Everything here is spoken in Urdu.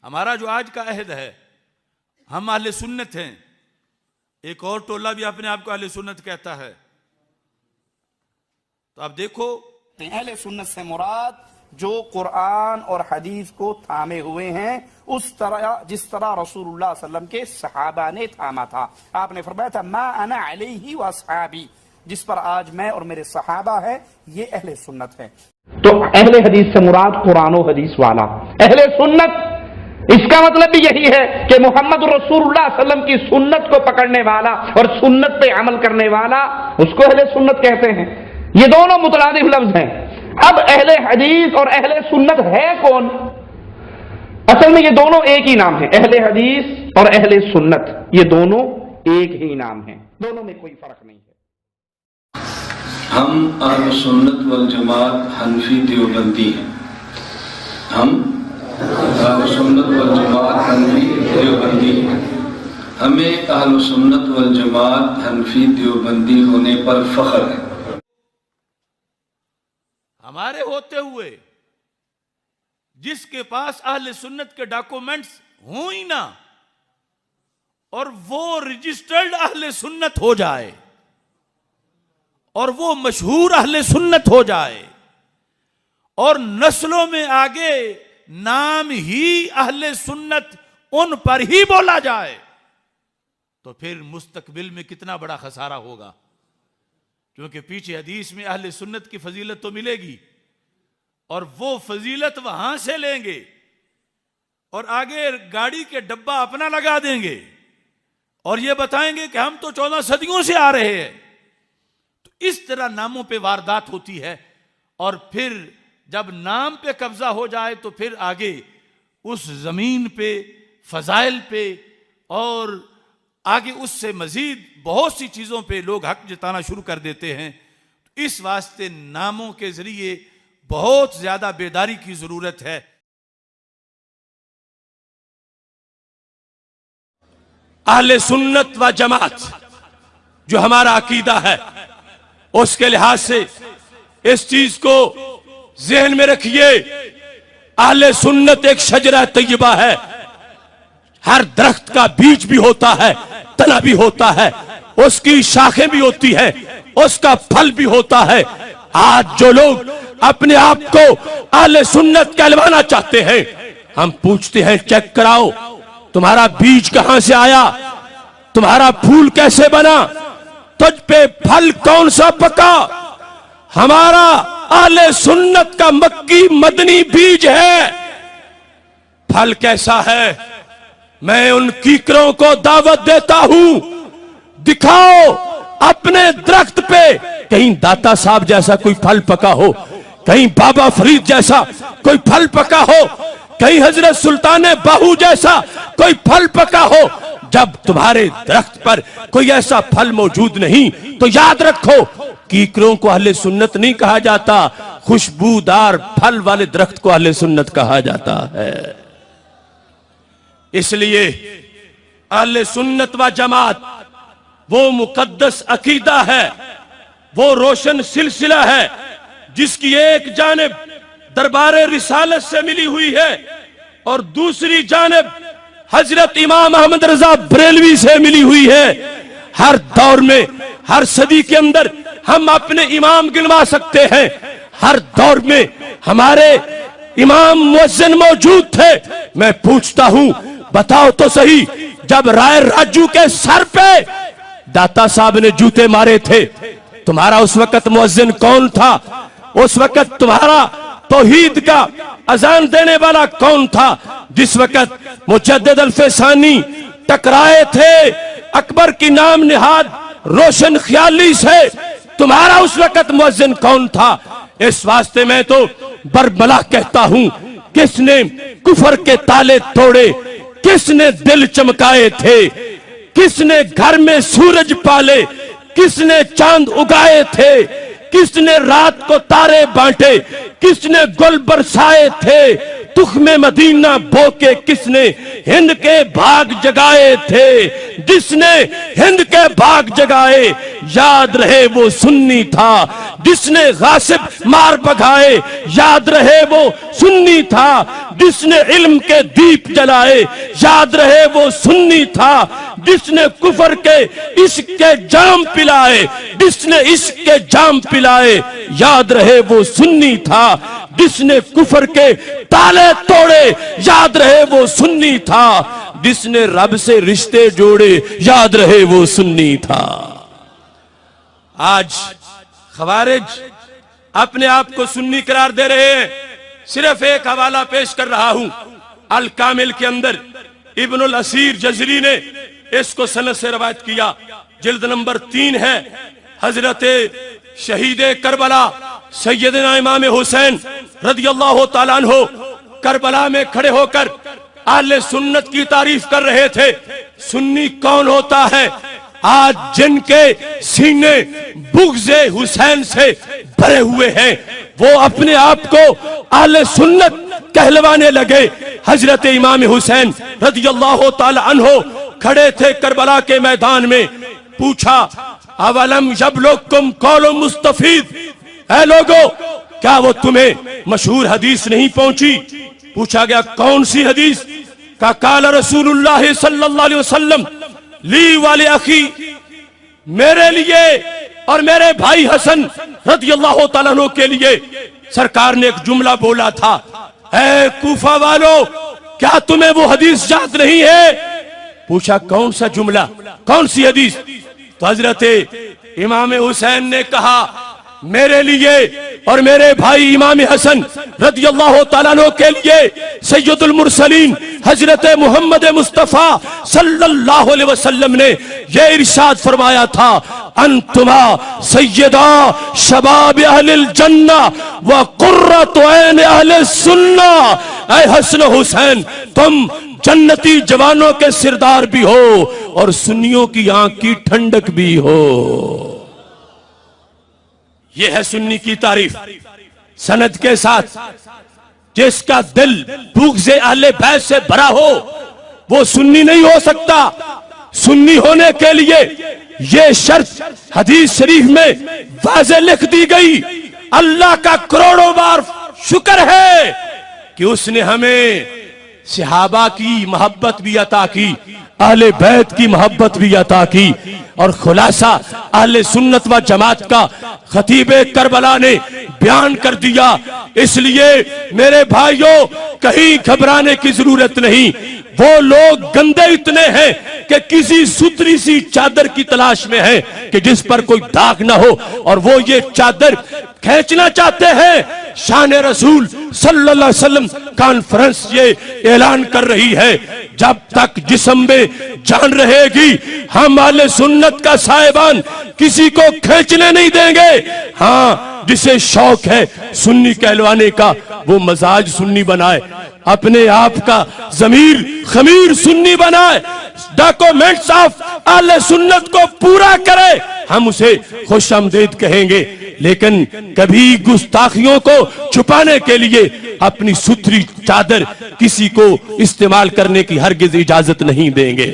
ہمارا جو آج کا عہد ہے، ہم اہل سنت ہیں. ایک اور ٹولہ بھی اپنے آپ کو اہل سنت کہتا ہے. تو آپ دیکھو، اہل سنت سے مراد جو قرآن اور حدیث کو تھامے ہوئے ہیں، اس طرح جس طرح رسول اللہ صلی اللہ علیہ وسلم کے صحابہ نے تھاما تھا. آپ نے فرمایا تھا ما انا علیہ واصحابی، جس پر آج میں اور میرے صحابہ ہیں، یہ اہل سنت ہے. تو اہل حدیث سے مراد قرآن و حدیث والا. اہل سنت اس کا مطلب بھی یہی ہے کہ محمد رسول اللہ صلی اللہ علیہ وسلم کی سنت کو پکڑنے والا اور سنت پہ عمل کرنے والا، اس کو اہل سنت کہتے ہیں. یہ دونوں مترادف لفظ ہیں. اب اہل حدیث اور اہل سنت ہے کون؟ اصل میں یہ دونوں ایک ہی نام ہیں. اہل حدیث اور اہل سنت یہ دونوں ایک ہی نام ہیں، دونوں میں کوئی فرق نہیں ہے. ہم اہل سنت والجماعت حنفی دیوبندی ہیں. ہم اہل سنت والجماعت حنفی دیوبندی ہیں. ہمیں اہل سنت والجماعت حنفی دیوبندی ہونے پر فخر ہے. ہمارے ہوتے ہوئے جس کے پاس اہل سنت کے ڈاکومنٹس ہوں ہی نہ، اور وہ رجسٹرڈ اہل سنت ہو جائے اور وہ مشہور اہل سنت ہو جائے اور نسلوں میں آگے نام ہی اہل سنت ان پر ہی بولا جائے، تو پھر مستقبل میں کتنا بڑا خسارہ ہوگا. کیونکہ پیچھے حدیث میں اہل سنت کی فضیلت تو ملے گی، اور وہ فضیلت وہاں سے لیں گے اور آگے گاڑی کے ڈبہ اپنا لگا دیں گے اور یہ بتائیں گے کہ ہم تو 14 صدیوں سے آ رہے ہیں. تو اس طرح ناموں پہ واردات ہوتی ہے، اور پھر جب نام پہ قبضہ ہو جائے تو پھر آگے اس زمین پہ، فضائل پہ، اور آگے اس سے مزید بہت سی چیزوں پہ لوگ حق جتانا شروع کر دیتے ہیں. اس واسطے ناموں کے ذریعے بہت زیادہ بیداری کی ضرورت ہے. اہل سنت و جماعت جو ہمارا عقیدہ ہے، اس کے لحاظ سے اس چیز کو ذہن میں رکھیے. اہل سنت ایک شجرہ طیبہ ہے. ہر درخت کا بیج بھی ہوتا ہے، تنا بھی ہوتا ہے، اس کی شاخیں بھی ہوتی ہے، اس کا پھل بھی ہوتا ہے. آج جو لوگ اپنے آپ کو اہل سنت کہلوانا چاہتے ہیں، ہم پوچھتے ہیں چیک کراؤ تمہارا بیج کہاں سے آیا، تمہارا پھول کیسے بنا، تجھ پہ پھل کون سا پکا. ہمارا اہل سنت کا مکی مدنی بیج ہے. پھل کیسا ہے؟ میں ان کیکروں کو دعوت دیتا ہوں، دکھاؤ اپنے درخت پہ کہیں داتا صاحب جیسا کوئی پھل پکا ہو، کہیں بابا فرید جیسا کوئی پھل پکا ہو، کہیں حضرت سلطان باہو جیسا کوئی پھل پکا ہو. جب تمہارے درخت پر کوئی ایسا پھل موجود نہیں تو یاد رکھو کیکروں کو اہل سنت نہیں کہا جاتا، خوشبودار پھل والے درخت کو اہل سنت کہا جاتا ہے. اس لیے اہل سنت و جماعت وہ مقدس عقیدہ ہے، وہ روشن سلسلہ ہے جس کی ایک جانب دربار رسالت سے ملی ہوئی ہے اور دوسری جانب حضرت امام احمد رضا بریلوی سے ملی ہوئی ہے. ہر دور میں، ہر صدی کے اندر ہم اپنے امام گنوا سکتے ہیں. ہر دور میں ہمارے امام مؤذن موجود تھے. میں پوچھتا ہوں بتاؤ تو صحیح، جب رائے راجو کے سر پہ داتا صاحب نے جوتے مارے تھے، تمہارا اس وقت مؤذن کون تھا؟ اس وقت تمہارا توحید کا اذان دینے والا کون تھا؟ جس وقت مجدد الفسانی ٹکرائے تھے اکبر کی نام نہاد روشن خیالی سے، تمہارا اس وقت مؤذن کون تھا؟ اس واسطے میں تو برملا کہتا ہوں، کس نے کفر کے تالے توڑے، کس نے دل چمکائے تھے، کس نے گھر میں سورج پالے، کس نے چاند اگائے تھے، کس نے رات کو تارے بانٹے، کس نے گل برسائے تھے، تخم مدینہ بو کے کس نے ہند کے باغ جگائے تھے، جس نے ہند کے باغ جگائے یاد رہے وہ سنی تھا، جس نے غاصب مار بھگائے یاد رہے وہ سنی تھا، جس نے علم کے دیپ جلائے یاد رہے وہ سنی تھا، جس نے کفر کے عشق کے جام پلائے، جس نے عشق کے جام پلائے یاد رہے وہ سنی تھا، جس نے کفر کے تالے توڑے یاد رہے وہ سنی تھا، جس نے رب سے رشتے جوڑے یاد رہے وہ سنی تھا۔ آج خوارج اپنے آپ کو سنی قرار دے رہے ہیں۔ صرف ایک حوالہ پیش کر رہا ہوں، الکامل کے اندر ابن الاسیر جزری نے اس کو سند سے روایت کیا، جلد نمبر 3 ہے۔ حضرت شہید کربلا سیدنا امام حسین رضی اللہ تعالیٰ عنہ کربلا میں کھڑے ہو کر اہل سنت کی تعریف کر رہے تھے۔ سنی کون ہوتا ہے؟ آج جن کے سینے بغض حسین سے بھرے ہوئے ہیں، وہ اپنے آپ کو اہل سنت کہلوانے لگے۔ حضرت امام حسین رضی اللہ تعالی عنہ کھڑے تھے کربلا کے میدان میں، پوچھا اولم یبلغکم قول مستفید، اے لوگو کیا وہ تمہیں مشہور حدیث نہیں پہنچی؟ پوچھا گیا کون سی حدیث؟ کہ قال رسول اللہ صلی اللہ علیہ وسلم لی والی اخی، میرے لیے اور میرے بھائی حسن رضی اللہ تعالیٰ عنہ کے لیے سرکار نے ایک جملہ بولا تھا، اے کوفہ والو کیا تمہیں وہ حدیث یاد نہیں ہے؟ پوچھا کون سا جملہ، کون سی حدیث؟ تو حضرت امام حسین نے کہا میرے لیے اور میرے بھائی امام حسن رضی اللہ تعالیٰ عنہ کے لیے سید المرسلین حضرت محمد مصطفیٰ صلی اللہ علیہ وسلم نے یہ ارشاد فرمایا تھا، انتما سیدہ شباب اہل الجنہ وقرۃ عین اہل السنہ، اے حسن حسین تم جنتی جوانوں کے سردار بھی ہو اور سنیوں کی آنکھ کی ٹھنڈک بھی ہو۔ یہ ہے سنی کی تعریف سند کے ساتھ۔ جس کا دل بغض اہل بیت سے بھرا ہو وہ سنی نہیں ہو سکتا۔ سنی ہونے کے لیے یہ شرط حدیث شریف میں واضح لکھ دی گئی۔ اللہ کا کروڑوں بار شکر ہے کہ اس نے ہمیں صحابہ کی محبت بھی عطا کی، اہل بیت کی محبت بھی عطا کی، اور خلاصہ اہل سنت و جماعت کا خطیب کربلا نے بیان کر دیا۔ اس لیے میرے بھائیوں کہیں گھبرانے کی ضرورت نہیں۔ وہ لوگ گندے اتنے ہیں کہ کسی ستری سی چادر کی تلاش میں ہیں کہ جس پر کوئی داغ نہ ہو، اور وہ یہ چادر کھینچنا چاہتے ہیں۔ شان رسول صلی اللہ علیہ وسلم کانفرنس یہ اعلان کر رہی ہے، جب تک جسم میں جان رہے گی ہم اہل سنت کا صاحبان کسی کو کھینچنے نہیں دیں گے۔ ہاں جسے شوق ہے سنی کہلوانے کا وہ مزاج سنی بنائے، اپنے آپ کا ضمیر خمیر سنی بنائے، ڈاکومنٹس آف اہل سنت کو پورا کرے، ہم اسے خوش آمدید کہیں گے، لیکن کبھی گستاخیوں کو چھپانے کے لیے اپنی ستھری چادر کسی کو استعمال کرنے کی ہرگز اجازت نہیں دیں گے۔